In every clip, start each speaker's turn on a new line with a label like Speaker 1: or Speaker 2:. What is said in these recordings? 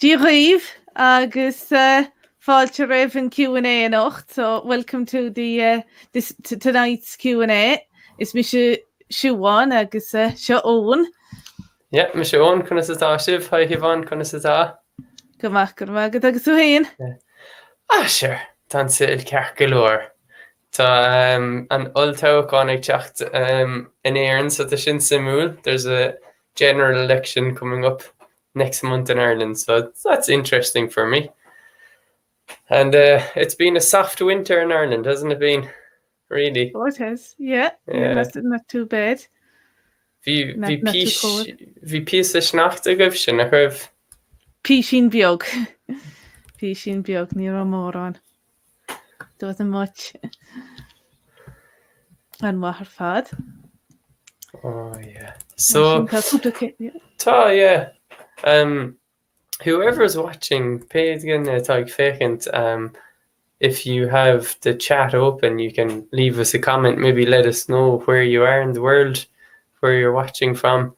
Speaker 1: Díomh agus fáilte raibh an Q&A anocht. So welcome to the tonight's Q&A. Is mi Siobhán agus Eoin.
Speaker 2: Yeah, mi Eoin conna sa tá sibh, hi Siobhán conna sa tá.
Speaker 1: Gomach agus uhéin.
Speaker 2: Sure, tá sil ceach galore. Tá an ultáchan ag teacht in Éireann, so tá sin simúl. There's a general election coming up next month in Ireland, so that's interesting for me. And it's been a soft winter in Ireland, hasn't it been? Really?
Speaker 1: Oh, it has. Yeah. Not too bad.
Speaker 2: Bhí pís a sneacht a goibh sin a chuibh.
Speaker 1: Písín beag. Písín beag ní mórán. Doesn't much. An mahar fad.
Speaker 2: Oh yeah. So yeah. Whoever's watching, pay again if you have the chat open, you can leave us a comment, maybe let us know where you are in the world, where you're watching from.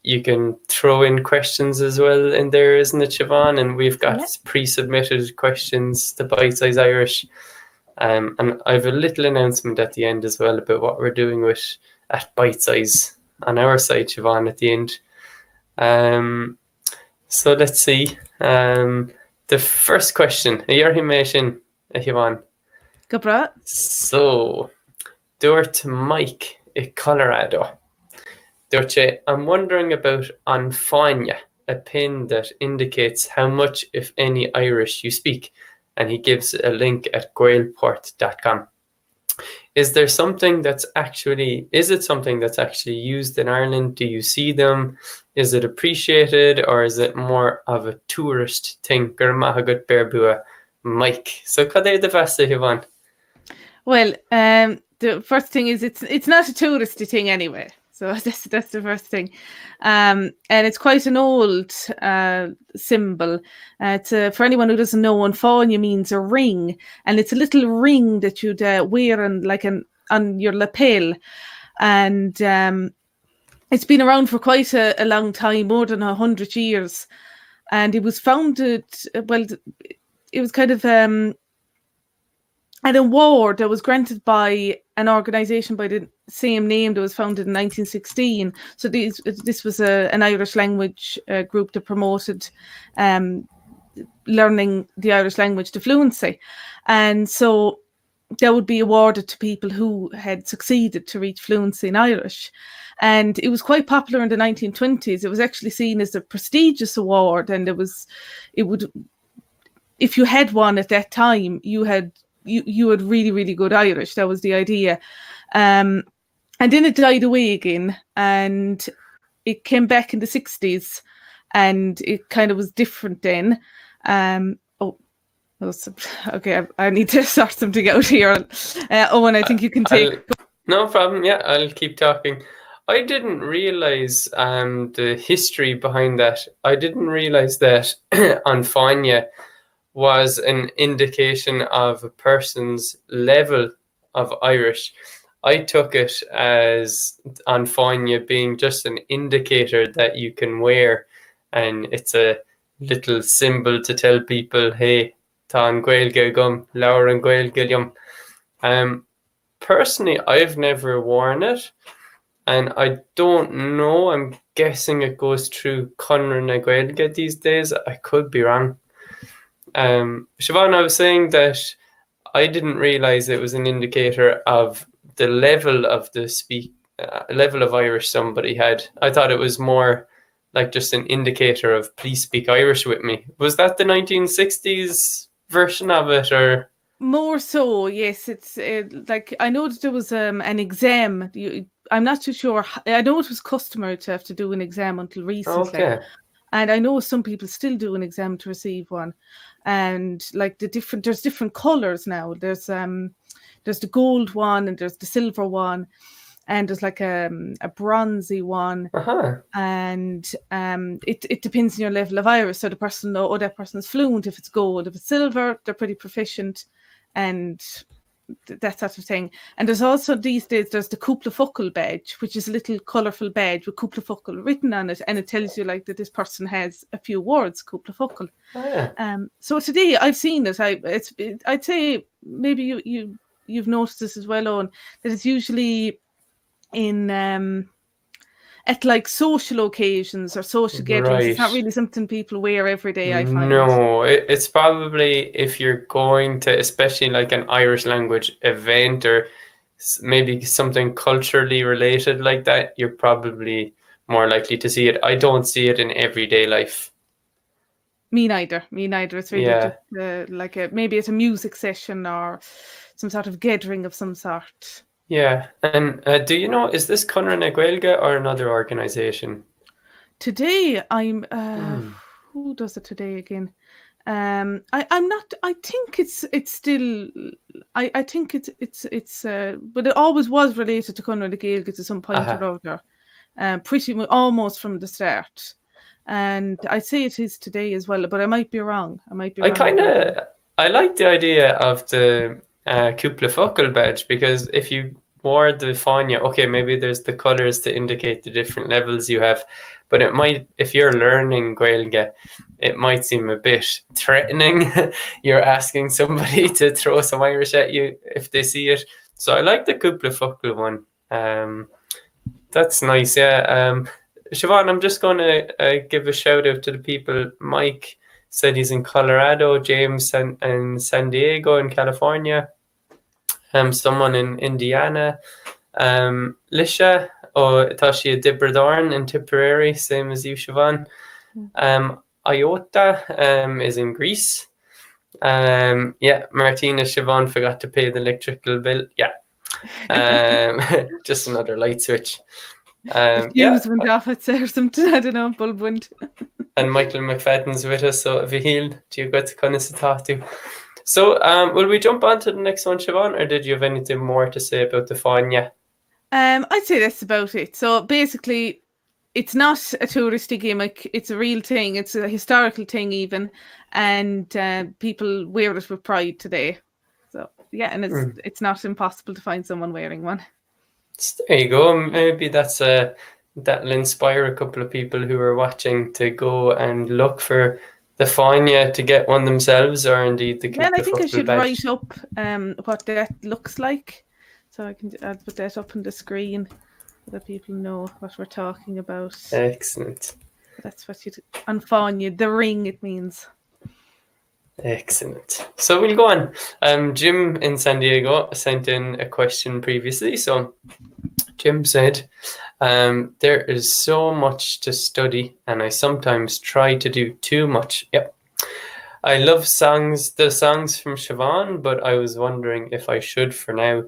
Speaker 2: You can throw in questions as well in there, isn't it, Siobhán? And we've got pre-submitted questions to Bitesize Irish. And I have a little announcement at the end as well about what we're doing with at Bitesize on our site, Siobhán, at the end. So let's see. The first question, Siobhán.
Speaker 1: Gabra.
Speaker 2: So, Dúirt Mike in Colorado. Dúirt, I'm wondering about an fáinne, a pin that indicates how much, if any, Irish you speak. And he gives a link at gaelport.com. Is it something that's actually used in Ireland? Do you see them? Is it appreciated, or is it more of a tourist thing? Mike. So the best, Siobhán?
Speaker 1: Well, the first thing is it's not a touristy thing anyway. So that's the first thing. And it's quite an old symbol. For anyone who doesn't know, an fáinne means a ring, and it's a little ring that you'd wear on your lapel. And it's been around for quite a long time, more than 100 years. And it was founded, it was kind of an award that was granted by an organisation by the same name that was founded in 1916. So this was an Irish language group that promoted learning the Irish language to fluency. And so that would be awarded to people who had succeeded to reach fluency in Irish. And it was quite popular in the 1920s. It was actually seen as a prestigious award, and if you had one at that time, you had really, really good Irish. That was the idea. And then it died away again, and it came back in the 60s, and it kind of was different then. Okay, I need to sort something out here. Owen, I think you can take...
Speaker 2: No problem, yeah, I'll keep talking. I didn't realise the history behind that. I didn't realise that an fáinne was an indication of a person's level of Irish. I took it as an fáinne being just an indicator that you can wear, and it's a little symbol to tell people, hey, tá an Gaeilge gum, leabhar an Gaeilge liom. Personally, I've never worn it, and I don't know. I'm guessing it goes through Conran na Gaeilge these days. I could be wrong. Siobhán, I was saying that I didn't realise it was an indicator of the level of level of Irish somebody had. I thought it was more like just an indicator of please speak Irish with me. Was that the 1960s version of it, or?
Speaker 1: More so, yes. It's like, I know that there was an exam. I'm not too sure. I know it was customary to have to do an exam until recently.
Speaker 2: Okay.
Speaker 1: And I know some people still do an exam to receive one. And like there's different colours now. There's the gold one, and there's the silver one, and there's like a bronzy one. And it depends on your level of Irish. So the person, that person's fluent if it's gold. If it's silver, they're pretty proficient. And that sort of thing. And there's also these days, there's the cúpla focal badge, which is a little colourful badge with cúpla focal written on it, and it tells you like that this person has a few words, cúpla focal. So today I've seen it. I'd say maybe you've noticed this as well, Owen, that it's usually in at like social occasions or social gatherings. It's not really something people wear every day, I find.
Speaker 2: No, it's probably if you're going to, especially like an Irish language event or maybe something culturally related like that, you're probably more likely to see it. I don't see it in everyday life.
Speaker 1: Me neither. It's really just like maybe it's a music session or some sort of gathering of some sort.
Speaker 2: Yeah, and do you know, is this Conradh na Gaeilge or another organisation?
Speaker 1: Today I'm who does it today again? I'm not. I think it's still. I think it's but it always was related to Conradh na Gaeilge to some point or other, pretty much almost from the start. And I say it is today as well, but I might be wrong. I
Speaker 2: like the idea of the cúpla focal badge, because if you wore the fáinne, okay, maybe there's the colours to indicate the different levels you have, but it might, if you're learning Gaeilge, it might seem a bit threatening. You're asking somebody to throw some Irish at you if they see it. So I like the cúpla focal one. That's nice, yeah. Siobhán, I'm just going to give a shout out to the people. Mike said he's in Colorado, James in San Diego in California, someone in Indiana, Lisha, Tashi Dibradorn in Tipperary, same as you, Siobhán. Iota is in Greece. Martina, Siobhán forgot to pay the electrical bill. Just another light switch.
Speaker 1: Fuse went off at or something, I don't know, bulb went.
Speaker 2: And Michael McFadden's with us, so Vihil, do you got to kind of talk to? So will we jump on to the next one, Siobhán, or did you have anything more to say about the fáinne?
Speaker 1: I'd say that's about it. So basically, it's not a touristy gimmick, it's a real thing, it's a historical thing even, and people wear it with pride today. So yeah, and it's not impossible to find someone wearing one.
Speaker 2: There you go. Maybe that'll inspire a couple of people who are watching to go and look for the fáinne to get one themselves, or indeed the cúpla focal badge.
Speaker 1: And I think I should write up what that looks like, so I'll put that up on the screen so that people know what we're talking about.
Speaker 2: Excellent.
Speaker 1: That's what on fáinne, the ring, it means.
Speaker 2: Excellent. So we'll go on. Jim in San Diego sent in a question previously. So Jim said, there is so much to study and I sometimes try to do too much. Yep. I love the songs from Siobhán, but I was wondering if I should for now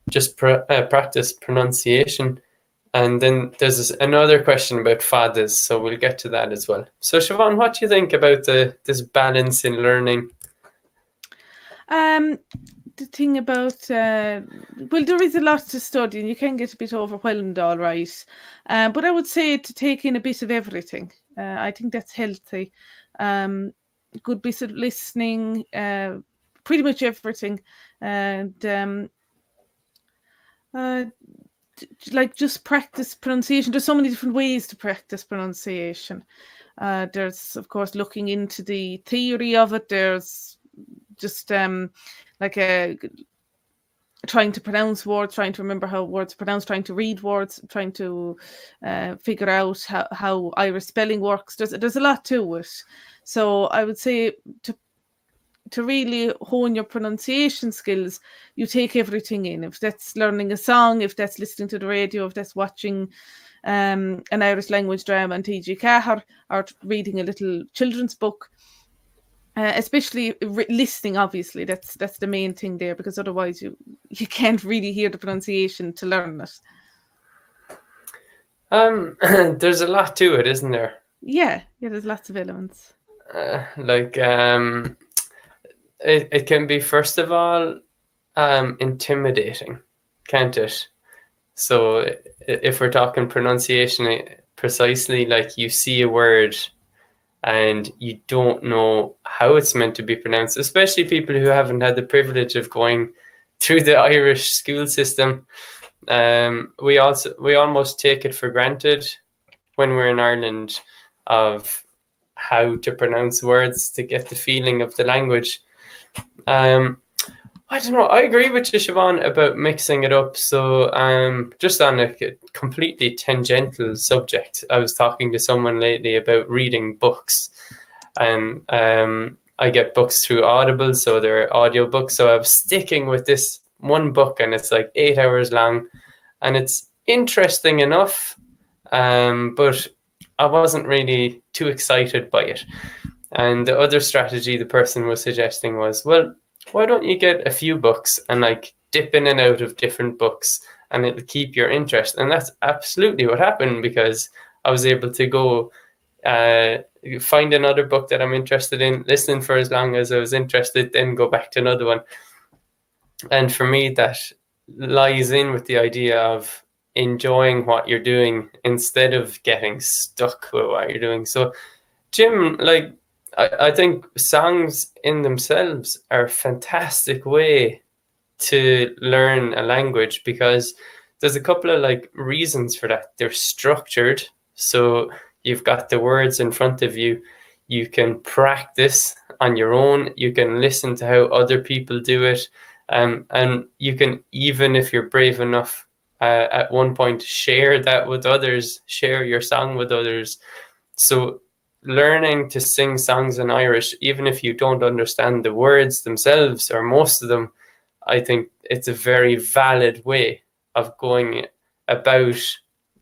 Speaker 2: just practice pronunciation. And then there's another question about fadas, so we'll get to that as well. So Siobhán, what do you think about this balance in learning?
Speaker 1: The thing about, well, there is a lot to study and you can get a bit overwhelmed, all right. But I would say to take in a bit of everything. I think that's healthy. Good bit of listening, pretty much everything. And like just practice pronunciation. There's so many different ways to practice pronunciation. There's, of course, looking into the theory of it. There's just like trying to pronounce words, trying to remember how words are pronounced, trying to read words, trying to figure out how Irish spelling works. There's a lot to it. So I would say to really hone your pronunciation skills, you take everything in. If that's learning a song, if that's listening to the radio, if that's watching an Irish language drama on TG Cahir, or reading a little children's book, especially listening, obviously, that's the main thing there, because otherwise you can't really hear the pronunciation to learn
Speaker 2: it. There's a lot to it, isn't there?
Speaker 1: Yeah, there's lots of elements.
Speaker 2: It can be, first of all, intimidating, can't it? So if we're talking pronunciation precisely, like you see a word and you don't know how it's meant to be pronounced, especially people who haven't had the privilege of going through the Irish school system. We almost take it for granted when we're in Ireland of how to pronounce words to get the feeling of the language. I don't know. I agree with you, Siobhán, about mixing it up. So, just on a completely tangential subject, I was talking to someone lately about reading books, and I get books through Audible, so they're audiobooks. So I was sticking with this one book, and it's like 8 hours long, and it's interesting enough, but I wasn't really too excited by it. And the other strategy the person was suggesting was, well, why don't you get a few books and like dip in and out of different books, and it'll keep your interest. And that's absolutely what happened, because I was able to go find another book that I'm interested in, listen for as long as I was interested, then go back to another one. And for me, that lies in with the idea of enjoying what you're doing instead of getting stuck with what you're doing. So, Jim, like, I think songs in themselves are a fantastic way to learn a language, because there's a couple of like reasons for that. They're structured, so you've got the words in front of you. You can practice on your own. You can listen to how other people do it. And you can, even if you're brave enough, at one point, share that with others, share your song with others. So learning to sing songs in Irish, even if you don't understand the words themselves or most of them, I think it's a very valid way of going about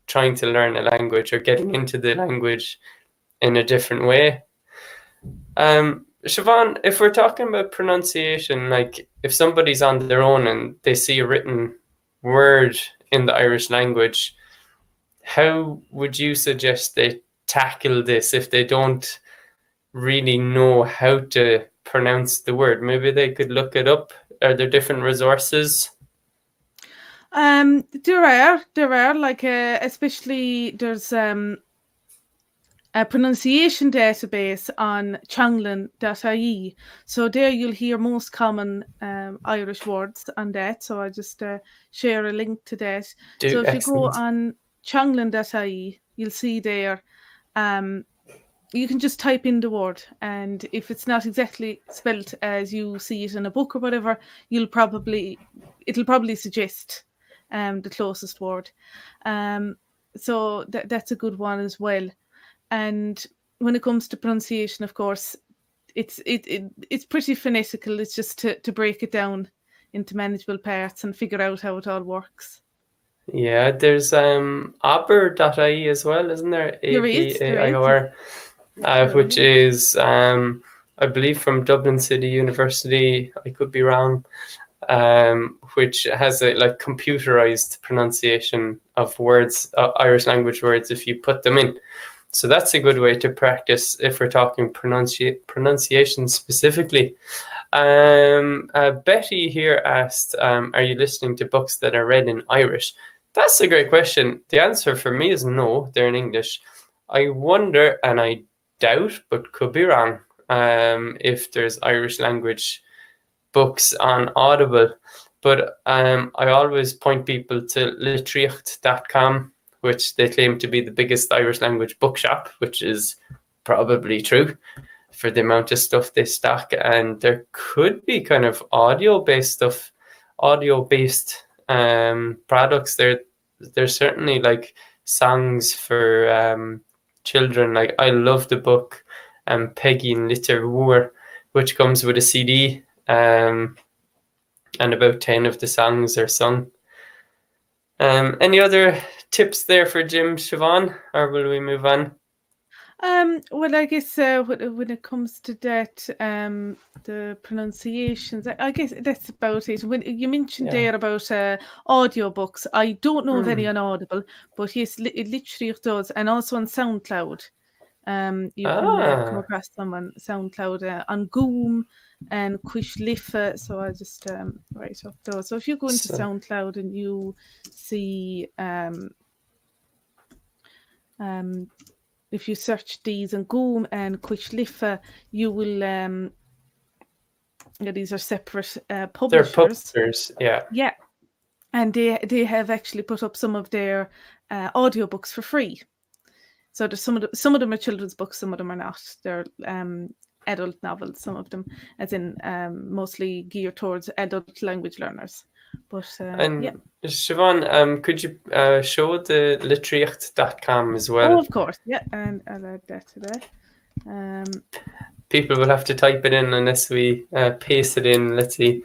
Speaker 2: trying to learn a language or getting into the language in a different way. Siobhán, if we're talking about pronunciation, like if somebody's on their own and they see a written word in the Irish language, how would you suggest they tackle this if they don't really know how to pronounce the word? Maybe they could look it up. Are there different resources?
Speaker 1: There are like especially there's a pronunciation database on changlin.ie. So there you'll hear most common Irish words on that. So I just share a link to that. So if you go on changlin.ie, you'll see there, you can just type in the word, and if it's not exactly spelt as you see it in a book or whatever, it'll probably suggest the closest word. So that's a good one as well. And when it comes to pronunciation, of course, it's pretty phonetical. It's just to break it down into manageable parts and figure out how it all works.
Speaker 2: Yeah, there's aber.ie as well, isn't there? ABAIOR, which is I believe from Dublin City University. I could be wrong. Which has a like computerized pronunciation of words, Irish language words, if you put them in. So that's a good way to practice if we're talking pronunciation specifically. Betty here asked, are you listening to books that are read in Irish? That's a great question. The answer for me is no, they're in English. I wonder, and I doubt, but could be wrong, if there's Irish language books on Audible. But I always point people to litríocht.com, which they claim to be the biggest Irish language bookshop, which is probably true for the amount of stuff they stock. And there could be kind of audio-based products. There's certainly like songs for children. Like I love the book Peggy and Litter Wooer, which comes with a CD, and about 10 of the songs are sung. Any other tips there for Jim, Siobhán, or will we move on?
Speaker 1: Well, I guess when it comes to that, the pronunciations, I guess that's about it. When you mentioned there about audiobooks, I don't know of any on Audible, but yes, literally it does, and also on SoundCloud. You can come across them on SoundCloud, on Goom and Quishliffe. So I just write up those. So if you go into SoundCloud and you see if you search these on Goom and Quishliffe, you will these are separate
Speaker 2: They're
Speaker 1: publishers.
Speaker 2: publishers, yeah.
Speaker 1: Yeah, and they have actually put up some of their audiobooks for free. So there's some of them are children's books, some of them are not. They're adult novels, some of them, as in mostly geared towards adult language learners. But
Speaker 2: And
Speaker 1: yeah.
Speaker 2: Siobhán, could you show the litreacht.com as well?
Speaker 1: Oh, of course, yeah, and I'll add that to that.
Speaker 2: People will have to type it in unless we paste it in. Let's see.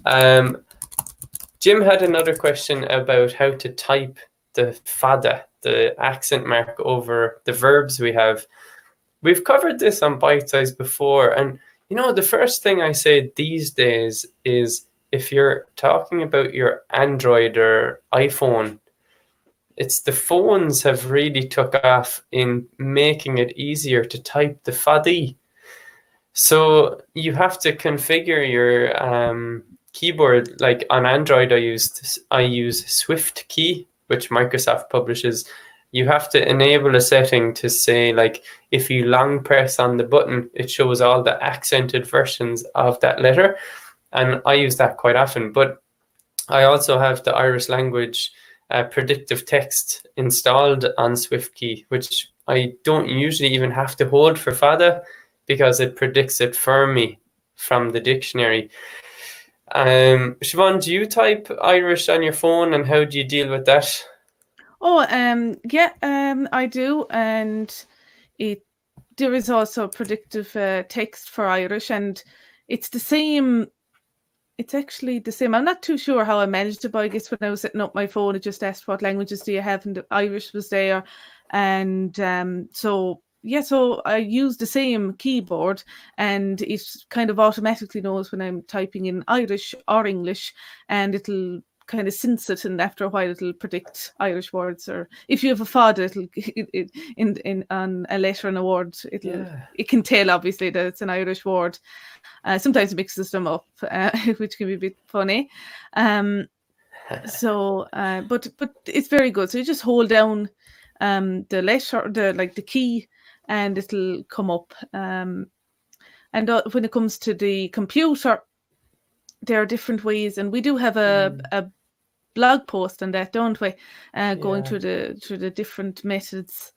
Speaker 2: Jim had another question about how to type the fada, the accent mark over the verbs we have. We've covered this on Bitesize before, and you know, the first thing I say these days is if you're talking about your Android or iPhone, it's the phones have really took off in making it easier to type the fadi. So you have to configure your keyboard. Like on Android, I use Swift Key, which Microsoft publishes. You have to enable a setting to say, like, if you long press on the button, it shows all the accented versions of that letter. And I use that quite often. But I also have the Irish language predictive text installed on SwiftKey, which I don't usually even have to hold for fada because it predicts it for me from the dictionary. Siobhán, do you type Irish on your phone, and how do you deal with that?
Speaker 1: Oh, yeah, I do, and there is also predictive text for Irish, and it's the same. It's actually the same. I'm not too sure how I managed it, but I guess when I was setting up my phone, it just asked what languages do you have, and the Irish was there, and so yeah, so I use the same keyboard, and it kind of automatically knows when I'm typing in Irish or English, and it'll kind of sense it, and after a while it'll predict Irish words, or if you have a fada, it'll in on a letter and a word, it can tell obviously that it's an Irish word. Sometimes it mixes them up, which can be a bit funny. So but it's very good. So you just hold down the letter, the key, and it'll come up. And when it comes to the computer, there are different ways, and we do have a blog post on that, don't we? Going through the different methods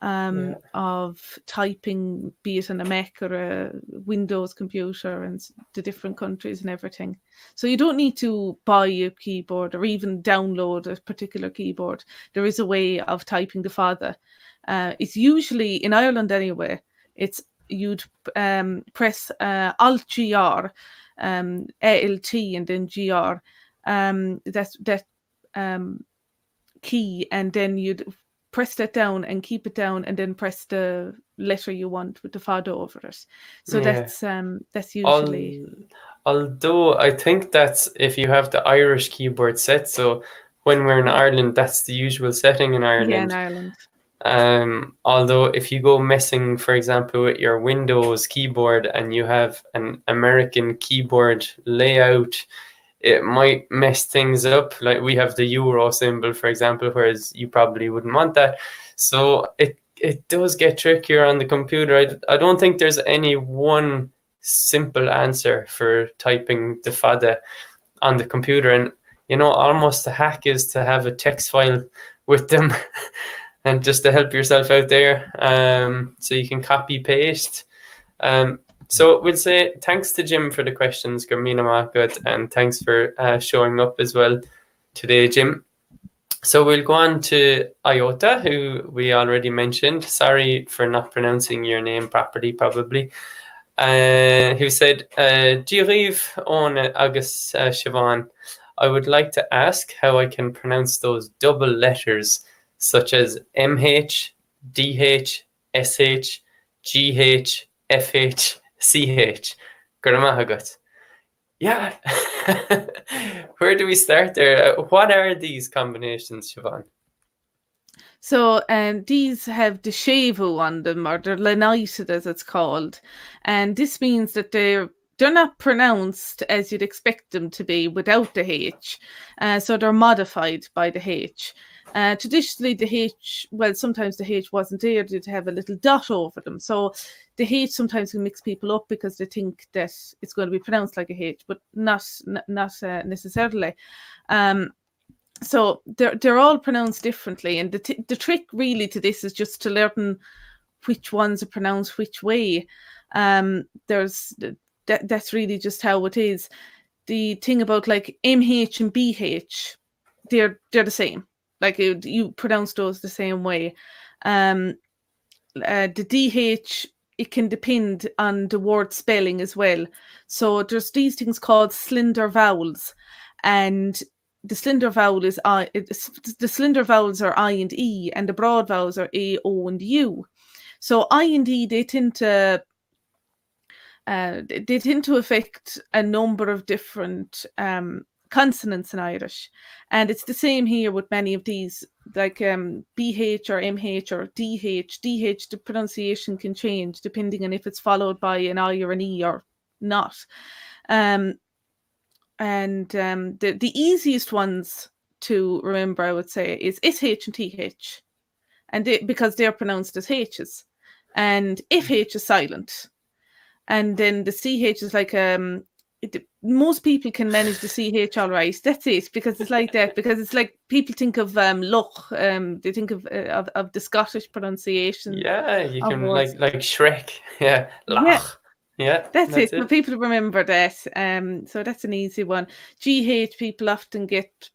Speaker 1: of typing, be it on a Mac or a Windows computer, and the different countries and everything. So you don't need to buy a keyboard or even download a particular keyboard. There is a way of typing the fada. It's usually, in Ireland anyway, you'd press Alt-GR, ALT and then GR. That key, and then you'd press that down and keep it down, and then press the letter you want with the fada over it. So that's usually.
Speaker 2: Although I think that's if you have the Irish keyboard set. So when we're in Ireland, that's the usual setting in Ireland.
Speaker 1: Yeah, in Ireland.
Speaker 2: Although if you go messing, for example, with your Windows keyboard and you have an American keyboard layout, it might mess things up. Like we have the euro symbol, for example, whereas you probably wouldn't want that. So it does get trickier on the computer. I don't think there's any one simple answer for typing the fada on the computer. And, you know, almost the hack is to have a text file with them and just to help yourself out there, so you can copy paste. So we'll say thanks to Jim for the questions, Garmina Market, and thanks for showing up as well today, Jim. So we'll go on to Iota, who we already mentioned. Sorry for not pronouncing your name properly, probably. Who said, Díríomh Eoin agus Siobhán, I would like to ask how I can pronounce those double letters, such as MH, DH, SH, GH, FH, CH. Guramahagut. Yeah. Where do we start there? What are these combinations, Siobhán?
Speaker 1: So these have the shevu on them, or they're lenited as it's called. And this means that they're not pronounced as you'd expect them to be without the H. So they're modified by the H. Traditionally, the H, well, sometimes the H wasn't there, they'd have a little dot over them. So the H sometimes can mix people up because they think that it's going to be pronounced like a H, but not necessarily. So they're all pronounced differently. And the trick really to this is just to learn which ones are pronounced which way. That's really just how it is. The thing about like MH and BH, they're the same. Like you pronounce those the same way. The DH, it can depend on the word spelling as well. So there's these things called slender vowels, and the slender vowel is I. The slender vowels are I and E, and the broad vowels are A, O, and U. So I and E, they tend to affect a number of different consonants in Irish, and it's the same here with many of these, like BH or MH or DH. DH, the pronunciation can change depending on if it's followed by an I or an E or not. The easiest ones to remember, I would say, is SH and TH, and because they're pronounced as H's, and FH is silent. And then the CH is like most people can manage the CH all right. That's it, because it's like that. Because it's like people think of Loch. They think of the Scottish pronunciation.
Speaker 2: Yeah, you can
Speaker 1: words.
Speaker 2: like Shrek. Yeah, Loch. Yeah,
Speaker 1: that's it. But people remember that. So that's an easy one. GH, people often get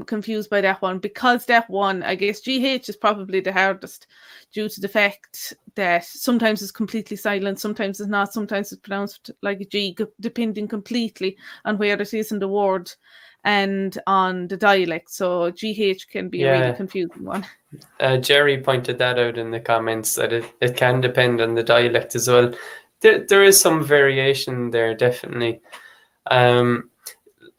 Speaker 1: confused by that one, because that one, I guess GH is probably the hardest, due to the fact that sometimes it's completely silent, sometimes it's not, sometimes it's pronounced like a G, depending completely on where it is in the word and on the dialect. So GH can be a really confusing one.
Speaker 2: Jerry pointed that out in the comments, that it can depend on the dialect as well. There is some variation there, definitely.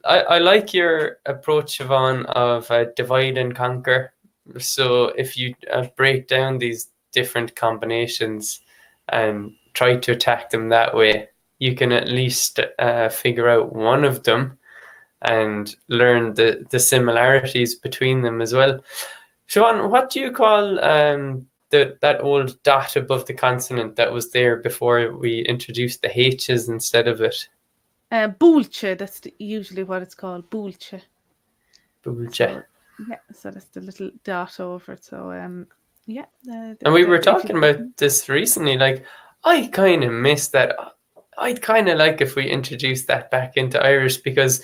Speaker 2: I like your approach, Siobhán, of divide and conquer. So if you break down these different combinations and try to attack them that way, you can at least figure out one of them and learn the similarities between them as well. Siobhán, what do you call that old dot above the consonant that was there before we introduced the H's instead of it?
Speaker 1: Búlche, that's usually what it's called, búlche.
Speaker 2: Búlche.
Speaker 1: So that's the little dot over it. So and
Speaker 2: we were talking about this recently. Like, I kind of miss that. I'd kind of like if we introduced that back into Irish, because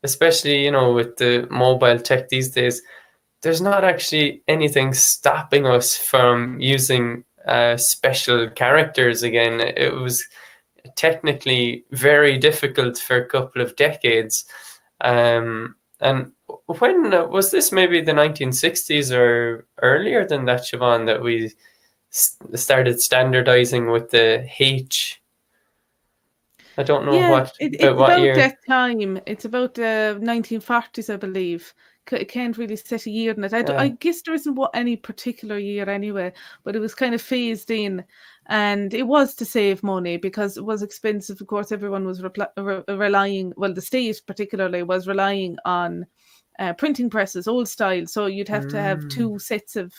Speaker 2: especially, with the mobile tech these days, there's not actually anything stopping us from using special characters again. It was technically very difficult for a couple of decades. And when was this? Maybe the 1960s or earlier than that, Siobhán, that we started standardizing with the H. I don't know what year.
Speaker 1: That time. It's about the 1940s, I believe. I can't really set a year in it. I guess there isn't any particular year anyway, but it was kind of phased in, and it was to save money because it was expensive. Of course, everyone was relying, well, the state particularly was relying on printing presses, old style. So you'd have to have two sets of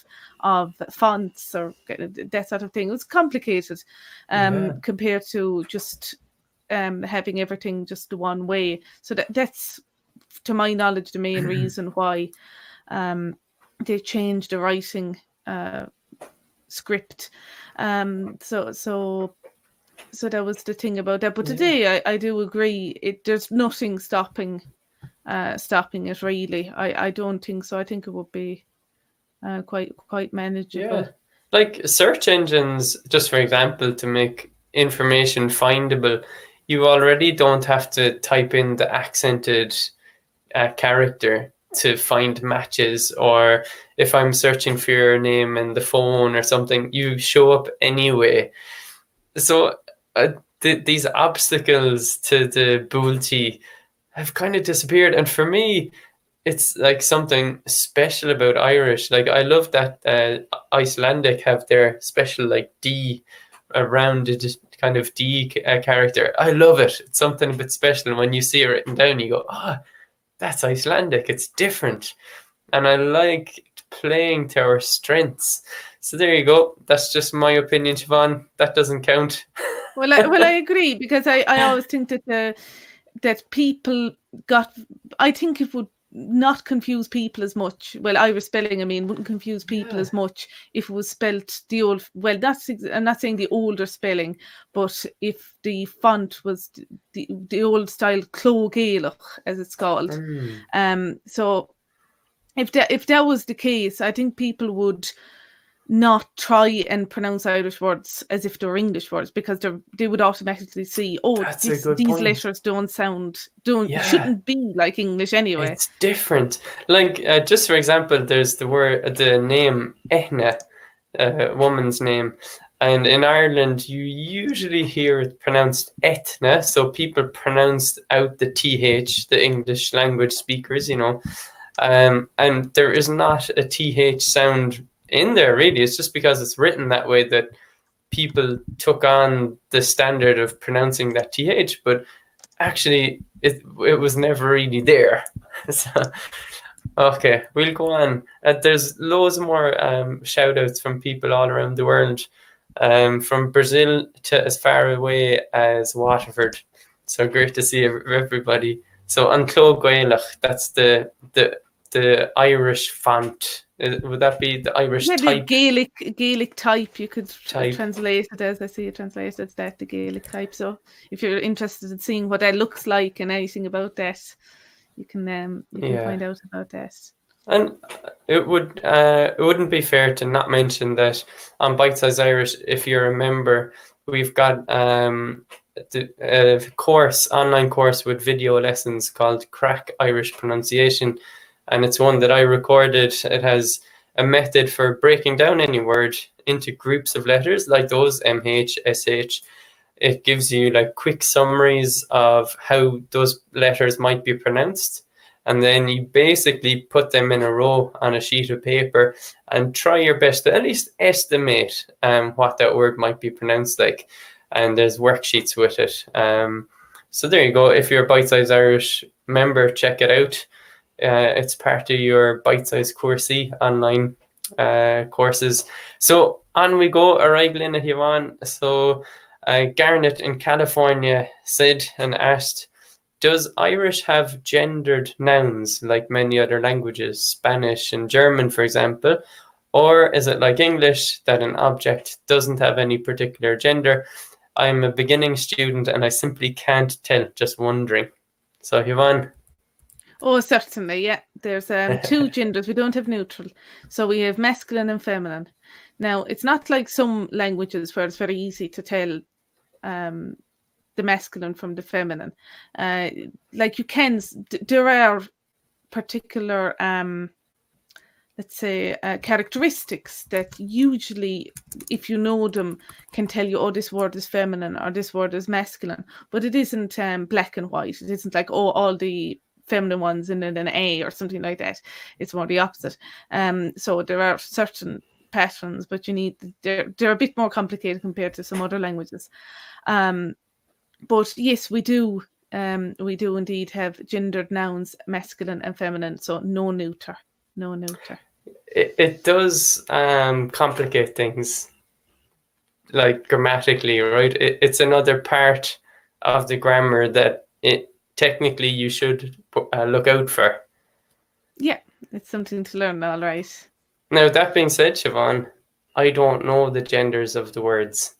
Speaker 1: fonts or that sort of thing. It was complicated compared to just having everything just the one way. So that's, to my knowledge, the main reason why they changed the writing script. So that was the thing about that. But today, I do agree. There's nothing stopping it, really. I don't think so. I think it would be quite manageable.
Speaker 2: Yeah. Like search engines, just for example, to make information findable, you already don't have to type in the accented character to find matches, or if I'm searching for your name in the phone or something, you show up anyway. So these obstacles to the Búlchi have kind of disappeared, and for me, it's like something special about Irish. Like, I love that Icelandic have their special like D, a rounded kind of D character. I love it. It's something a bit special. When you see it written down, you go, that's Icelandic. It's different. and I like playing to our strengths. So there you go. That's just my opinion, Siobhán. That doesn't count.
Speaker 1: Well, I agree, because I always think that that people got. I think it would not confuse people as much. Well, Irish spelling, I mean, wouldn't confuse people as much if it was spelt the old. Well, I'm not saying the older spelling, but if the font was the old style Gaelic, as it's called. So if that was the case, I think people would not try and pronounce Irish words as if they were English words, because they would automatically see, these
Speaker 2: point.
Speaker 1: letters shouldn't be like English anyway.
Speaker 2: It's different. Like, just for example, there's the name Ehna, woman's name, and in Ireland you usually hear it pronounced Etna, so people pronounce out the TH, the English language speakers, and there is not a TH sound in there, really. It's just because it's written that way that people took on the standard of pronouncing that TH, but actually it was never really there. So, okay, we'll go on. There's loads more shout outs from people all around the world, from Brazil to as far away as Waterford. So great to see everybody. So an Clog Gaelic, that's the Irish font. Would that be the Irish type?
Speaker 1: Gaelic type, you could translate it as. I see it translated as that, the Gaelic type. So if you're interested in seeing what that looks like and anything about that, you can find out about that.
Speaker 2: And it wouldn't be fair to not mention that on Bitesize Irish, if you remember, we've got the online course with video lessons called Crack Irish Pronunciation. And it's one that I recorded. It has a method for breaking down any word into groups of letters like those, MH, SH. It gives you like quick summaries of how those letters might be pronounced. And then you basically put them in a row on a sheet of paper and try your best to at least estimate what that word might be pronounced like. And there's worksheets with it. So there you go. If you're a Bitesize Irish member, check it out. It's part of your Bitesize Coursey online courses. So on we go. Arrival at Yvonne. So Garnet in California said and asked, does Irish have gendered nouns like many other languages, Spanish and German, for example? Or is it like English that an object doesn't have any particular gender? I'm a beginning student and I simply can't tell, just wondering. So Yvonne.
Speaker 1: Oh, certainly, yeah. There's two genders. We don't have neutral. So we have masculine and feminine. Now, it's not like some languages where it's very easy to tell the masculine from the feminine. Like you can, there are particular, let's say, characteristics that usually, if you know them, can tell you, oh, this word is feminine or this word is masculine. But it isn't black and white. It isn't like, oh, all the feminine ones in an A or something like that. It's more the opposite. So there are certain patterns, but they're a bit more complicated compared to some other languages. But yes, we do indeed have gendered nouns, masculine and feminine. So no neuter.
Speaker 2: It does complicate things, like grammatically, right? It's another part of the grammar that technically you should look out for.
Speaker 1: Yeah, it's something to learn, all right.
Speaker 2: Now, that being said, Siobhán, I don't know the genders of the words,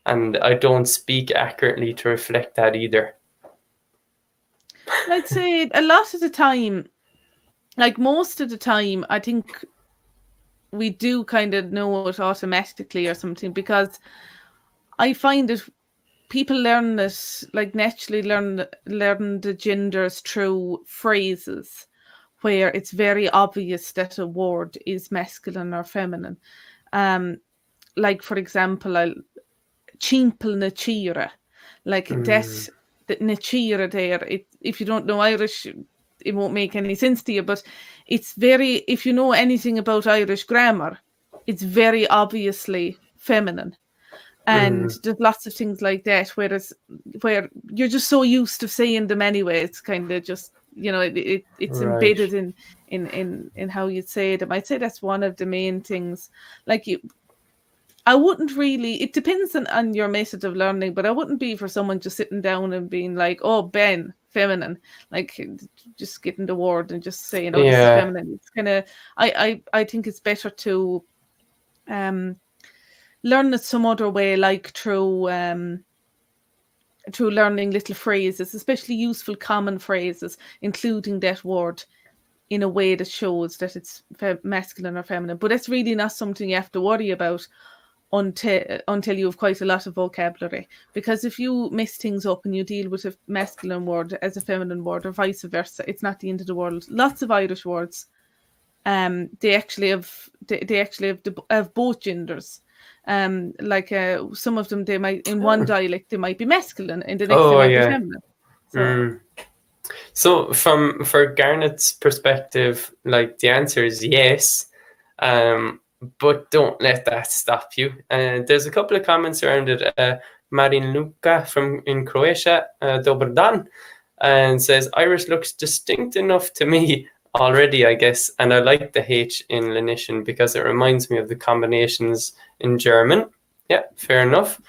Speaker 2: and I don't speak accurately to reflect that either.
Speaker 1: I'd say a lot of the time, like most of the time, I think we do kind of know it automatically or something, because I find that people learn it, like naturally learn the genders through phrases where it's very obvious that a word is masculine or feminine. Like, for example, chimpel na chira, like that na chira there. If you don't know Irish, it won't make any sense to you, but it's very, if you know anything about Irish grammar, it's very obviously feminine. And there's lots of things like that where you're just so used to saying them anyway. It's kind of just, it's right. Embedded in how you'd say them. I'd say that's one of the main things. Like I wouldn't really, it depends on your method of learning, but I wouldn't be for someone just sitting down and being like, oh, Ben, feminine, like just getting the word and just saying, oh, this is feminine. It's kind of, I think it's better to learn it some other way, like through learning little phrases, especially useful common phrases, including that word in a way that shows that it's masculine or feminine. But that's really not something you have to worry about until you have quite a lot of vocabulary. Because if you mess things up and you deal with a masculine word as a feminine word or vice versa, it's not the end of the world. Lots of Irish words, they actually have both genders. Like some of them, they might, in one dialect they might be masculine, and the next they might be feminine.
Speaker 2: So for Garnet's perspective, like the answer is yes, but don't let that stop you. There's a couple of comments around it. Marin Luka in Croatia, Dobar dan, and says Irish looks distinct enough to me already, I guess, and I like the H in Lenition because it reminds me of the combinations in German. Yeah, fair enough.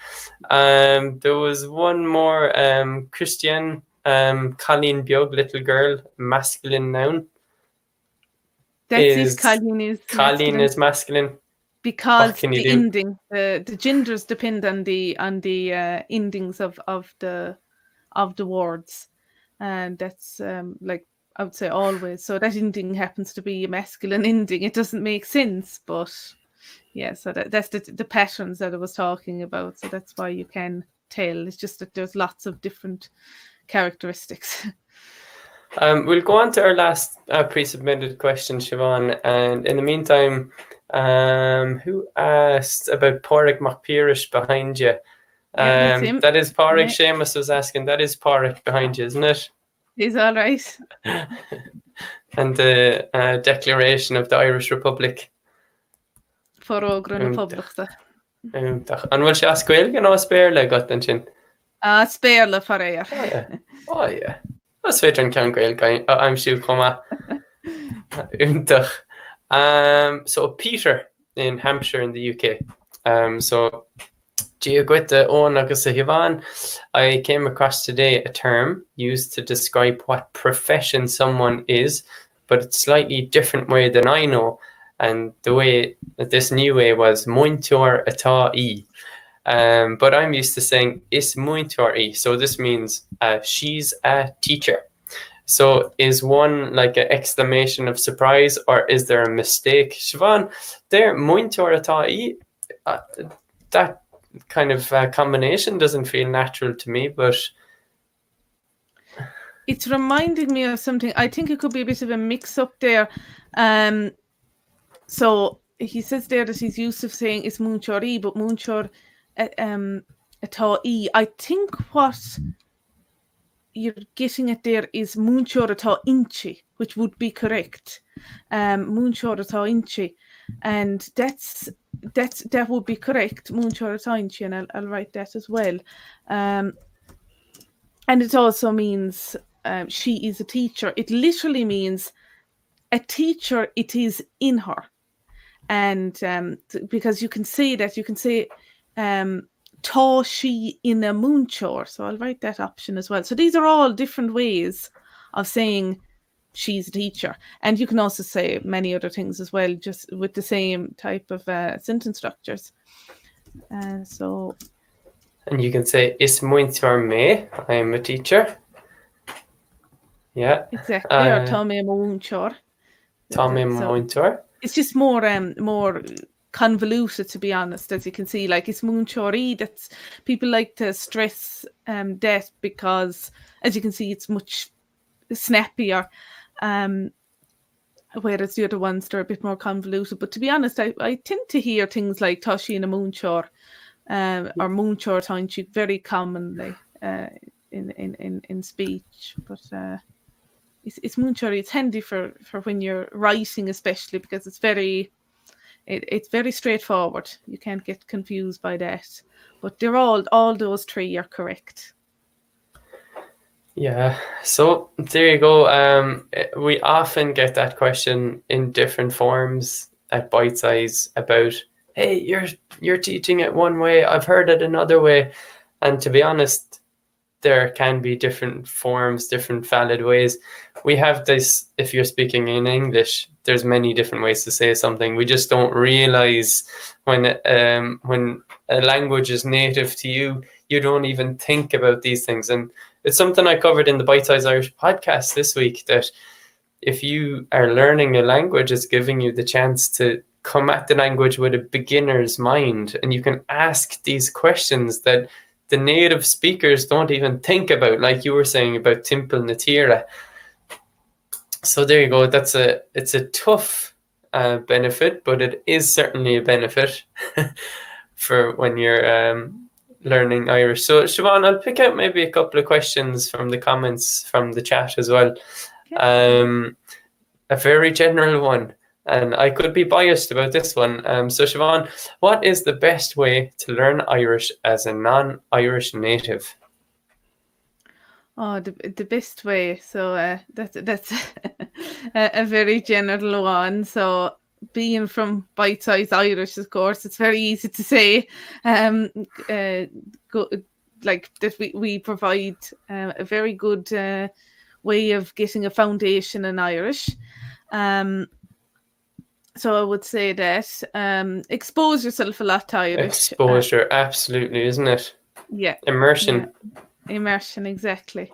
Speaker 2: There was one more, Christian, Colleen Bjog, little girl, masculine noun. Colleen is masculine.
Speaker 1: Because the ending, the genders depend on the endings of the words, and that's like I would say always. So that ending happens to be a masculine ending. It doesn't make sense, but yeah. So that's the patterns that I was talking about. So that's why you can tell. It's just that there's lots of different characteristics.
Speaker 2: We'll go on to our last pre-submitted question, Siobhán, and in the meantime, who asked about Pádraig Mac Piarish behind you? That is Pádraig. Seamus was asking. That is Pádraig behind you, isn't it?
Speaker 1: He's all right.
Speaker 2: And the Declaration of the Irish Republic.
Speaker 1: For Ogren Public.
Speaker 2: And will she ask Gaelic or Spéirle got then sin?
Speaker 1: Spéirle for air.
Speaker 2: Oh yeah. That's fair and can Gaelic. I'm sure comma. So Peter in Hampshire in the UK. So Giaguita Eoin and Siobhán, I came across today a term used to describe what profession someone is, but it's slightly different way than I know. And the way that this new way was Muintir atá I. But I'm used to saying is Muintir I. So this means she's a teacher. So is one like an exclamation of surprise, or is there a mistake? Siobhán, there Muintir atá I. That kind of combination doesn't feel natural to me, but
Speaker 1: it's reminding me of something. I think it could be a bit of a mix-up there. So he says there that he's used to saying it's Muintir I, but Muintir atá I. I think what you're getting at there is Muintir atá Inchi, which would be correct. Muintir atá Inchi, and that would be correct. Muintir atá Inchi, and I'll write that as well. And it also means she is a teacher. It literally means a teacher. It is in her, and because you can say tá she in a Muintir. So I'll write that option as well. So these are all different ways of saying she's a teacher. And you can also say many other things as well, just with the same type of sentence structures. And
Speaker 2: you can say is Muintir me, I am a teacher. Yeah.
Speaker 1: Exactly. Or tá mé Muintir.
Speaker 2: Tá mé Muintir.
Speaker 1: It's just more convoluted, to be honest, as you can see. Like it's Muintir I, that's people like to stress that because, as you can see, it's much snappier. Whereas the other ones, they're a bit more convoluted. But to be honest, I tend to hear things like Tashi in a Muintir or Muintir Tainchi very commonly in speech. But it's Muintir. It's handy for when you're writing, especially because it's very straightforward. You can't get confused by that. But they're all those three are correct.
Speaker 2: Yeah, so there you go. We often get that question in different forms at Bitesize about, hey, you're teaching it one way, I've heard it another way. And to be honest, there can be different forms, different valid ways. We have this, if you're speaking in English, there's many different ways to say something. We just don't realize when a language is native to you, you don't even think about these things. And it's something I covered in the Bitesize Irish podcast this week, that if you are learning a language, it's giving you the chance to come at the language with a beginner's mind, and you can ask these questions that the native speakers don't even think about, like you were saying about Timple Natira. So there you go. It's a tough benefit, but it is certainly a benefit for when you're learning Irish. So Siobhán, I'll pick out maybe a couple of questions from the comments from the chat as well. A very general one, and I could be biased about this one. So Siobhán, what is the best way to learn Irish as a non-Irish native?
Speaker 1: Oh, the best way. So that's a very general one. So being from Bitesize Irish, of course, it's very easy to say. Like that, we provide a very good way of getting a foundation in Irish. So I would say that expose yourself a lot to Irish.
Speaker 2: Exposure, absolutely, isn't it?
Speaker 1: Yeah.
Speaker 2: Immersion.
Speaker 1: Yeah. Immersion, exactly.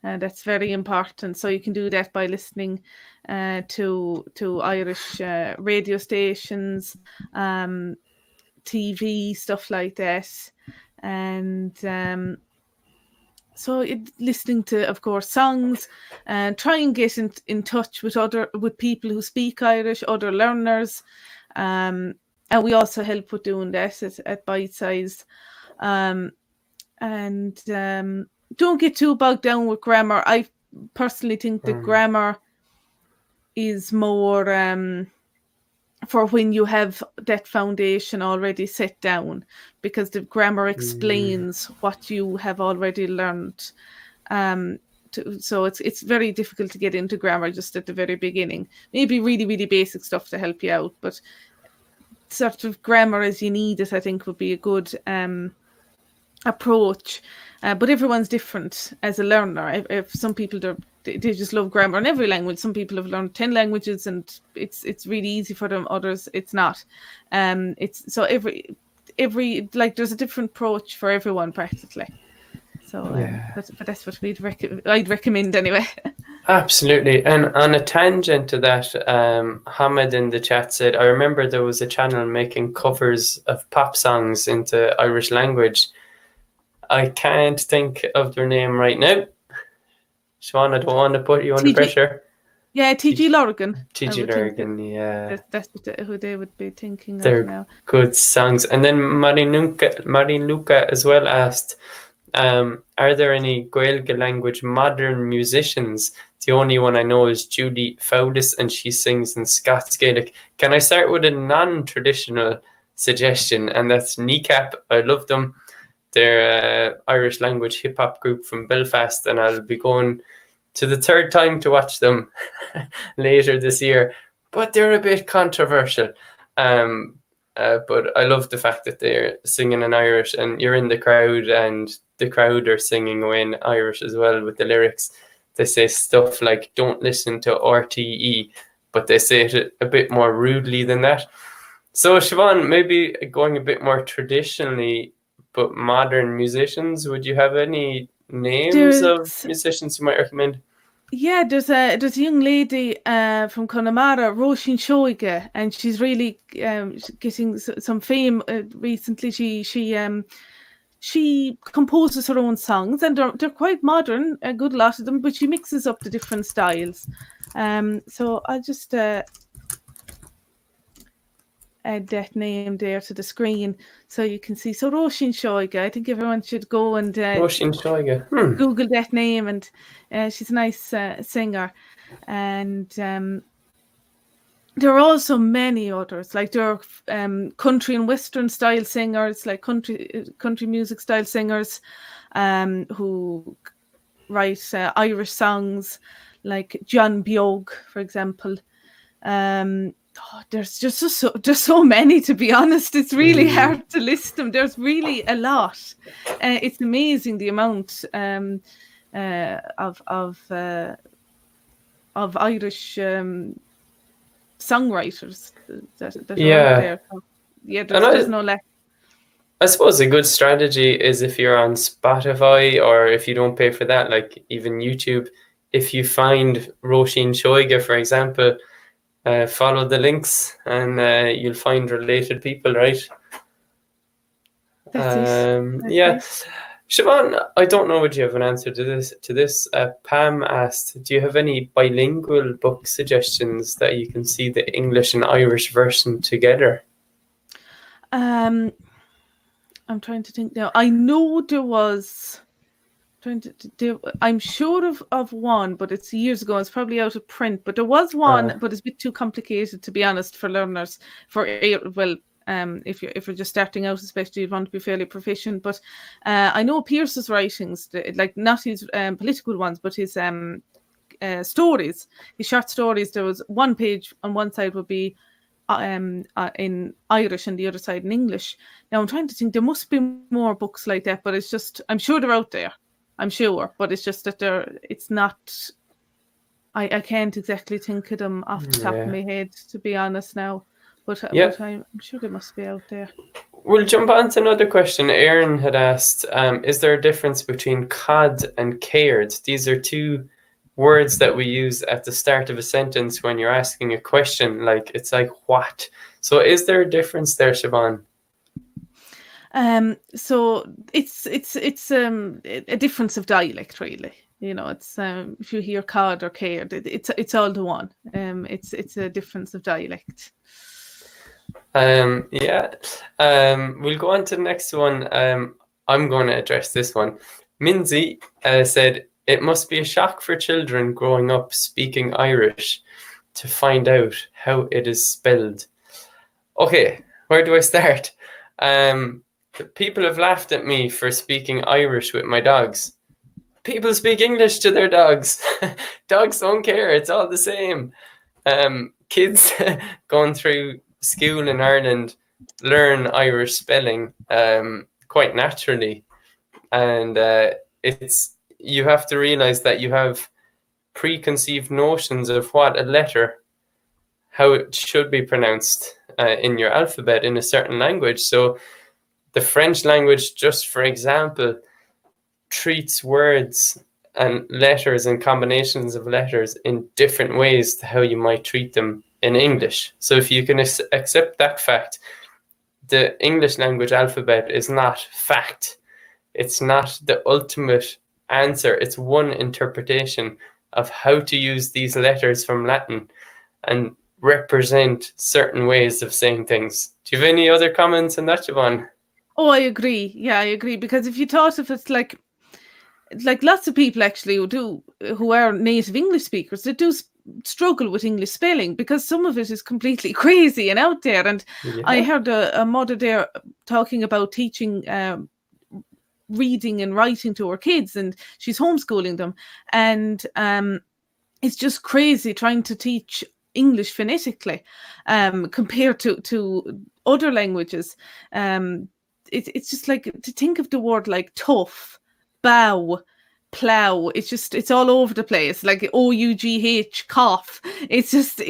Speaker 1: That's very important. So you can do that by listening to Irish radio stations, TV, stuff like that, and so listening to, of course, songs, and try and get in touch with people who speak Irish, other learners, and we also help with doing that at Bitesize. And don't get too bogged down with grammar. I personally think that grammar is more for when you have that foundation already set down, because the grammar explains what you have already learned. So it's very difficult to get into grammar just at the very beginning. Maybe really, really basic stuff to help you out, but sort of grammar as you need it, I think, would be a good approach. But everyone's different as a learner. If some people they just love grammar in every language. Some people have learned 10 languages and it's really easy for them. Others it's not. It's so every like there's a different approach for everyone practically. So but that's what I'd recommend anyway.
Speaker 2: Absolutely. And on a tangent to that, Hamid in the chat said, I remember there was a channel making covers of pop songs into Irish language. I can't think of their name right now. Siobhán, I don't want to put you under pressure.
Speaker 1: Yeah, TG Lorgan.
Speaker 2: TG Lorgan, yeah.
Speaker 1: That's who they would be thinking
Speaker 2: They're
Speaker 1: of now.
Speaker 2: Good songs. And then Marinuka as well asked, are there any Gaelic language modern musicians? The only one I know is Judy Fowlis, and she sings in Scots Gaelic. Can I start with a non-traditional suggestion? And that's Kneecap. I love them. They're an Irish language hip hop group from Belfast, and I'll be going to the third time to watch them later this year. But they're a bit controversial. But I love the fact that they're singing in Irish, and you're in the crowd, and the crowd are singing away in Irish as well with the lyrics. They say stuff like, don't listen to RTE, but they say it a bit more rudely than that. So Siobhán, maybe going a bit more traditionally, but modern musicians, would you have any names of musicians you might recommend?
Speaker 1: Yeah, there's a young lady from Connemara, Roisin Shoiga, and she's really getting some fame recently. She composes her own songs, and they're quite modern, a good lot of them, but she mixes up the different styles. So I'll just add that name there to the screen so you can see. So Roisin Shoiga, I think everyone should go and
Speaker 2: Roisin Shoiga.
Speaker 1: Google that name, and she's a nice singer. And there are also many others, like there are country and western style singers, like country music style singers, who write Irish songs, like John Biog, for example. There's just so many, to be honest. It's really hard to list them. There's really a lot. It's amazing the amount of Irish songwriters that are out there. So, yeah, there's no left.
Speaker 2: I suppose a good strategy is if you're on Spotify, or if you don't pay for that, like even YouTube, if you find Roisin Shoiga, for example, follow the links and you'll find related people, right?
Speaker 1: That's
Speaker 2: yeah.
Speaker 1: it.
Speaker 2: Siobhán, I don't know would you have an answer to this. Pam asked, do you have any bilingual book suggestions that you can see the English and Irish version together?
Speaker 1: I'm trying to think now. I know there was I'm sure of one, but it's years ago. It's probably out of print. But there was one, but it's a bit too complicated, to be honest, for learners. If you're just starting out, especially, you want to be fairly proficient. But I know Pearse's writings, like not his political ones, but his stories, his short stories. There was one page on one side would be in Irish and the other side in English. Now I'm trying to think. There must be more books like that, but it's just, I'm sure they're out there. I'm sure, but it's just that it's not. I can't exactly think of them off the top of my head, to be honest now. But I'm sure they must be out there.
Speaker 2: We'll jump on to another question. Erin had asked, is there a difference between cod and caird? These are two words that we use at the start of a sentence when you're asking a question, like it's like what? So is there a difference there, Siobhán?
Speaker 1: So it's a difference of dialect, really. You know, it's if you hear cod or caird, it's all the one. It's a difference of dialect.
Speaker 2: We'll go on to the next one. I'm going to address this one. Minzy said, it must be a shock for children growing up speaking Irish to find out how it is spelled. Okay, where do I start? People have laughed at me for speaking Irish with my dogs. People speak English to their dogs. Dogs don't care. It's all the same. Kids going through school in Ireland learn Irish spelling quite naturally. And you have to realize that you have preconceived notions of what a letter, how it should be pronounced in your alphabet in a certain language. So the French language, just for example, treats words and letters and combinations of letters in different ways to how you might treat them in English. So if you can accept that fact, the English language alphabet is not fact. It's not the ultimate answer. It's one interpretation of how to use these letters from Latin and represent certain ways of saying things. Do you have any other comments on that, Siobhán?
Speaker 1: Oh, I agree. Yeah, I agree. Because if you thought of it like lots of people actually who are native English speakers, they do struggle with English spelling because some of it is completely crazy and out there. And I heard a mother there talking about teaching reading and writing to her kids, and she's homeschooling them, and it's just crazy trying to teach English phonetically compared to other languages. It's just like to think of the word like tough, bow, plow. It's all over the place, like OUGH, cough. It's just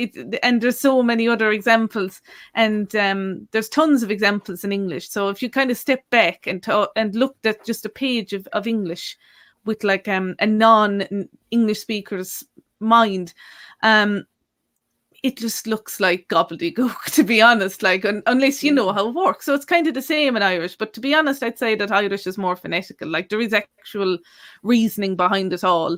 Speaker 1: and there's so many other examples, and there's tons of examples in English. So if you kind of step back and looked at just a page of English with like a non-English speaker's mind, it just looks like gobbledygook, to be honest, like unless you know how it works. So it's kind of the same in Irish, but to be honest, I'd say that Irish is more phonetical. Like there is actual reasoning behind it all,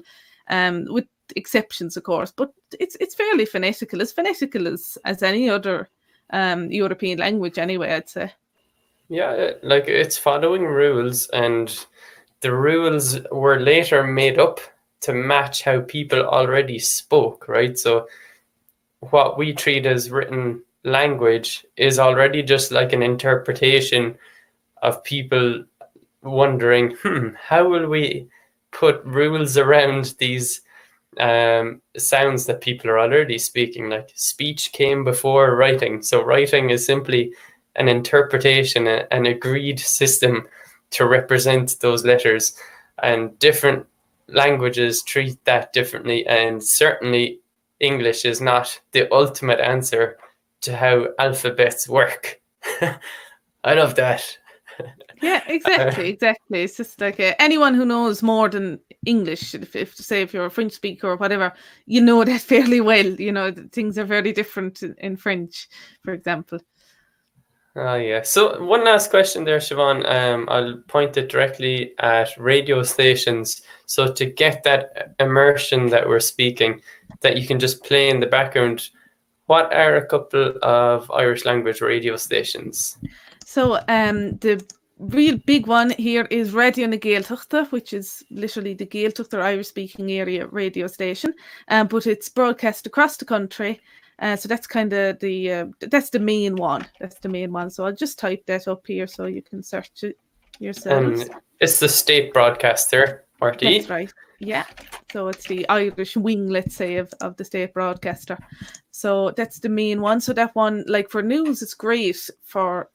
Speaker 1: with exceptions, of course, but it's fairly phonetical, as any other European language anyway, I'd say.
Speaker 2: Yeah, like it's following rules, and the rules were later made up to match how people already spoke, right? So what we treat as written language is already just like an interpretation of people wondering, how will we put rules around these sounds that people are already speaking. Like speech came before writing. So writing is simply an interpretation, an agreed system to represent those letters. And different languages treat that differently. And certainly English is not the ultimate answer to how alphabets work. I love that.
Speaker 1: Yeah, exactly. It's just like anyone who knows more than English, if you're a French speaker or whatever, you know that fairly well. You know, things are very different in French, for example.
Speaker 2: Oh, yeah. So one last question there, Siobhán. I'll point it directly at radio stations. So to get that immersion that we're speaking, that you can just play in the background, what are a couple of Irish language radio stations?
Speaker 1: So the real big one here is Radio na Gaeltachta, which is literally the Gaeltacht or Irish speaking area radio station, but it's broadcast across the country. So that's kind of that's the main one. So I'll just type that up here so you can search it yourselves.
Speaker 2: And it's the state broadcaster, RT.
Speaker 1: That's right. Yeah. So it's the Irish wing, let's say, of the state broadcaster. So that's the main one. So that one, like for news, it's great for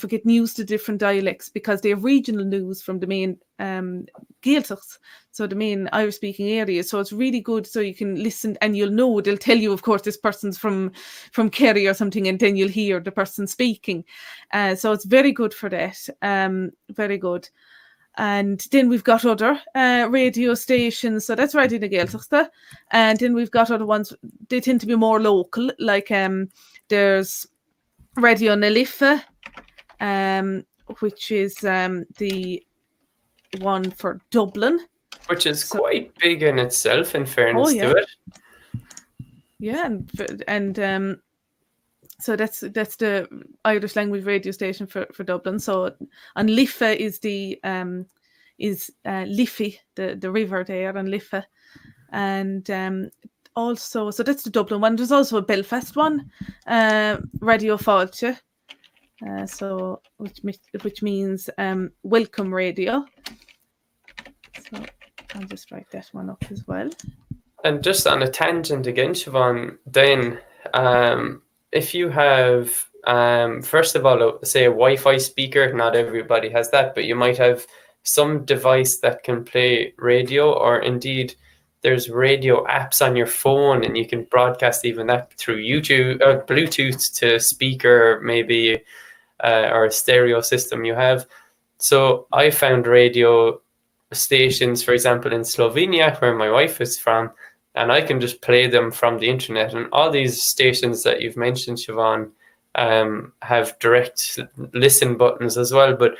Speaker 1: get news to different dialects, because they have regional news from the main Gaeltachts, so the main Irish speaking areas. So it's really good, so you can listen and you'll know, they'll tell you, of course, this person's from Kerry or something, and then you'll hear the person speaking. So it's very good for that. Very good. And then we've got other radio stations. So that's Radio na Gaeltachta. And then we've got other ones, they tend to be more local, like there's Radio na Lifa, which is the one for Dublin.
Speaker 2: Which is quite big in itself, in fairness to it.
Speaker 1: Yeah, and so that's the Irish language radio station for Dublin. So on Lifa is the Liffey, the river there on Lifa, and also, so that's the Dublin one. There's also a Belfast one, Radio Fáilte, so which means welcome radio. So I'll just write that one up as well.
Speaker 2: And just on a tangent again, Siobhán, then if you have, first of all, say a Wi-Fi speaker, not everybody has that, but you might have some device that can play radio, or indeed there's radio apps on your phone, and you can broadcast even that through YouTube, Bluetooth to speaker maybe, or a stereo system you have. So I found radio stations, for example, in Slovenia, where my wife is from, and I can just play them from the internet. And all these stations that you've mentioned, Siobhán, have direct listen buttons as well. But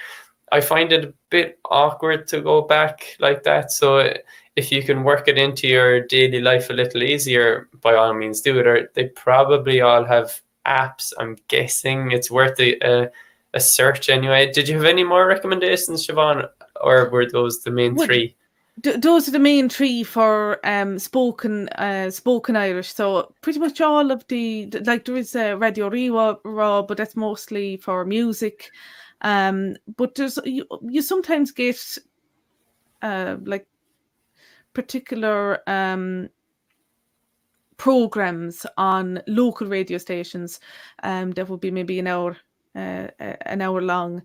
Speaker 2: I find it a bit awkward to go back like that. So if you can work it into your daily life a little easier, by all means do it. Or they probably all have apps. I'm guessing it's worth a search anyway. Did you have any more recommendations, Siobhán, or were those the main three?
Speaker 1: Those are the main three for spoken Irish. So pretty much all of like there is Radio Raw, but that's mostly for music. But there's you sometimes get like particular programs on local radio stations that would be maybe an hour long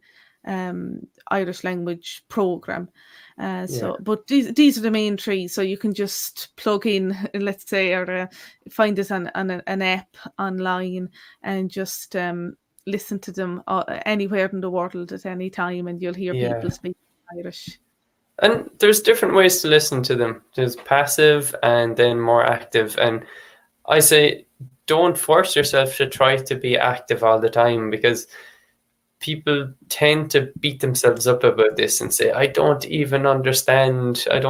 Speaker 1: Irish language program. But these are the main three. So you can just plug in, let's say, or find it on an app online, and just listen to them anywhere in the world at any time, and you'll hear people speak Irish.
Speaker 2: And there's different ways to listen to them. There's passive and then more active. And I say, don't force yourself to try to be active all the time, because people tend to beat themselves up about this and say, I don't even understand. I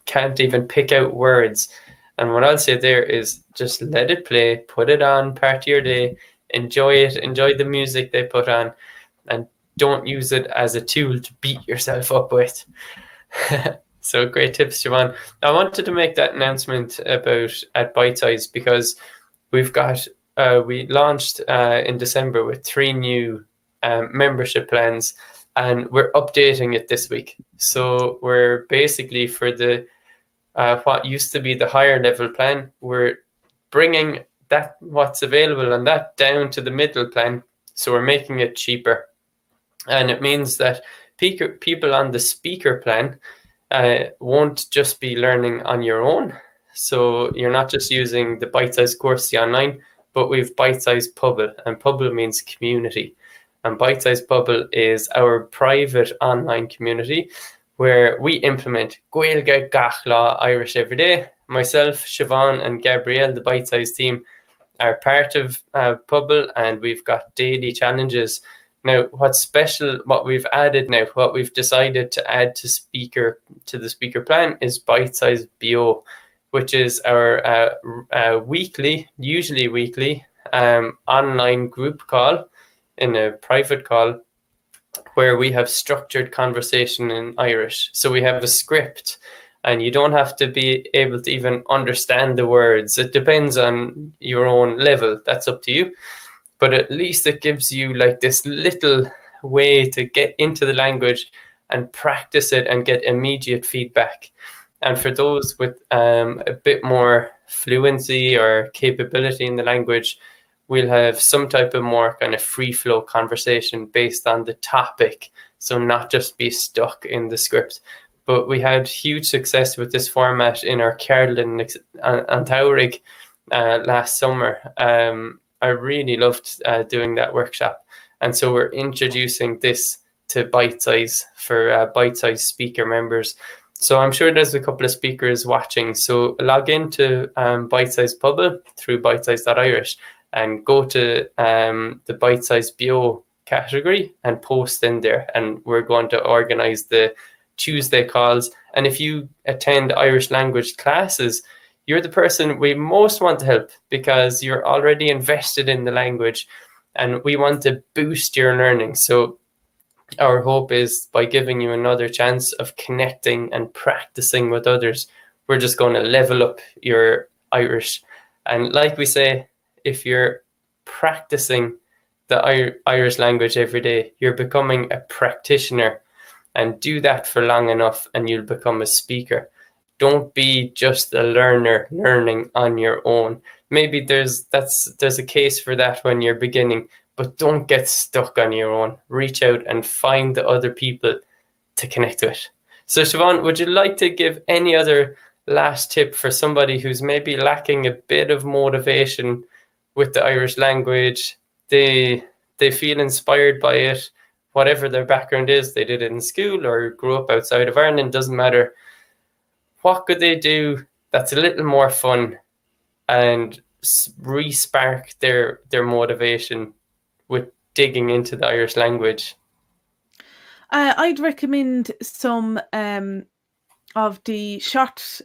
Speaker 2: can't even pick out words. And what I'll say there is just let it play, put it on part of your day, enjoy it, enjoy the music they put on, and don't use it as a tool to beat yourself up with. So great tips, Siobhán. I wanted to make that announcement at Bitesize, because we've got we launched in December with 3 new membership plans, and we're updating it this week. So we're basically, for the what used to be the higher level plan, we're bringing that what's available on that down to the middle plan. So we're making it cheaper, and it means that people on the speaker plan won't just be learning on your own. So you're not just using the Bitesize course online, but we've Bitesize Pubble, and Pubble means community. And Bitesize Pubble is our private online community where we implement Gaelic, Gachla, Irish every day. Myself, Siobhán, and Gabrielle, the Bitesize team, are part of Pubble, and we've got daily challenges. Now, what's special, what we've added now, what we've decided to add to the speaker plan is Bitesize Bio, which is our usually weekly online group call, in a private call, where we have structured conversation in Irish. So we have a script, and you don't have to be able to even understand the words. It depends on your own level. That's up to you. But at least it gives you like this little way to get into the language and practice it and get immediate feedback. And for those with a bit more fluency or capability in the language, we'll have some type of more kind of free flow conversation based on the topic. So not just be stuck in the script. But we had huge success with this format in our Carlin and Taurig last summer. I really loved doing that workshop. And so we're introducing this to Bitesize for Bitesize speaker members. So I'm sure there's a couple of speakers watching. So log into Bitesize Pubble through bitesize.irish and go to the Bitesize Bio category and post in there. And we're going to organize the Tuesday calls. And if you attend Irish language classes, you're the person we most want to help, because you're already invested in the language and we want to boost your learning. So our hope is, by giving you another chance of connecting and practicing with others, we're just going to level up your Irish. And like we say, if you're practicing the Irish language every day, you're becoming a practitioner. And do that for long enough and you'll become a speaker. Don't be just a learner learning on your own. Maybe there's a case for that when you're beginning, but don't get stuck on your own. Reach out and find the other people to connect with. So Siobhán, would you like to give any other last tip for somebody who's maybe lacking a bit of motivation with the Irish language? They feel inspired by it, whatever their background is. They did it in school or grew up outside of Ireland, doesn't matter. What could they do that's a little more fun and re-spark their motivation with digging into the Irish language?
Speaker 1: I'd recommend some of the short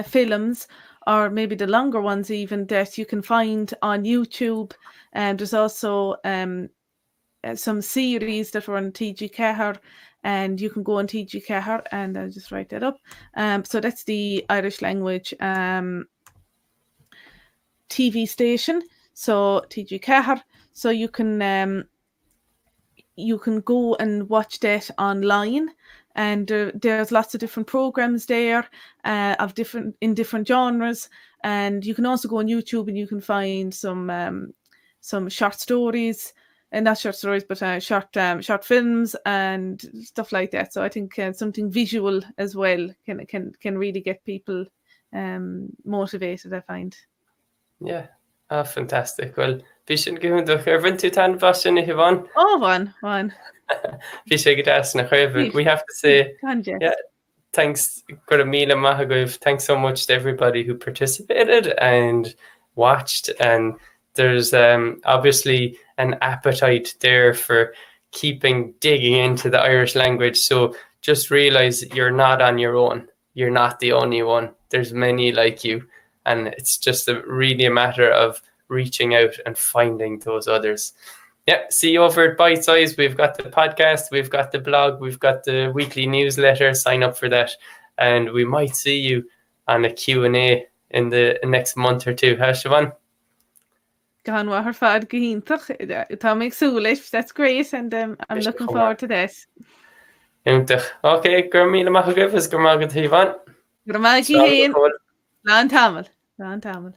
Speaker 1: films, or maybe the longer ones even, that you can find on YouTube. And there's also some series that were on TG Cahir, and you can go on TG Cahir, and I'll just write that up. So that's the Irish language TV station. So TG Cahir. So you can go and watch that online, and there's lots of different programs there of different genres. And you can also go on YouTube and you can find some short stories. And not short stories, but short films and stuff like that. So I think something visual as well can really get people motivated, I find.
Speaker 2: Yeah, fantastic. Well, bhí sin gúin do chuirhann tú tan bhasin na Siobhán.
Speaker 1: Oh, one.
Speaker 2: Bhí sé go deas na chuirhann. We have to say, yeah, thanks, gur a míle maith agaibh. Thanks so much to everybody who participated and watched. And there's obviously an appetite there for digging into the Irish language. So just realize you're not on your own. You're not the only one. There's many like you. And it's just really a matter of reaching out and finding those others. Yeah, see you over at Bitesize. We've got the podcast, we've got the blog, we've got the weekly newsletter. Sign up for that. And we might see you on a Q&A in the next month or two. Huh, Siobhán?
Speaker 1: gan wa her fad gohíntaach tá méid súlis, that's great, and I'm looking forward to this.
Speaker 2: Okay, gur míle maith agus gur mágad Eoin.
Speaker 1: Gur máid híon lá tamil.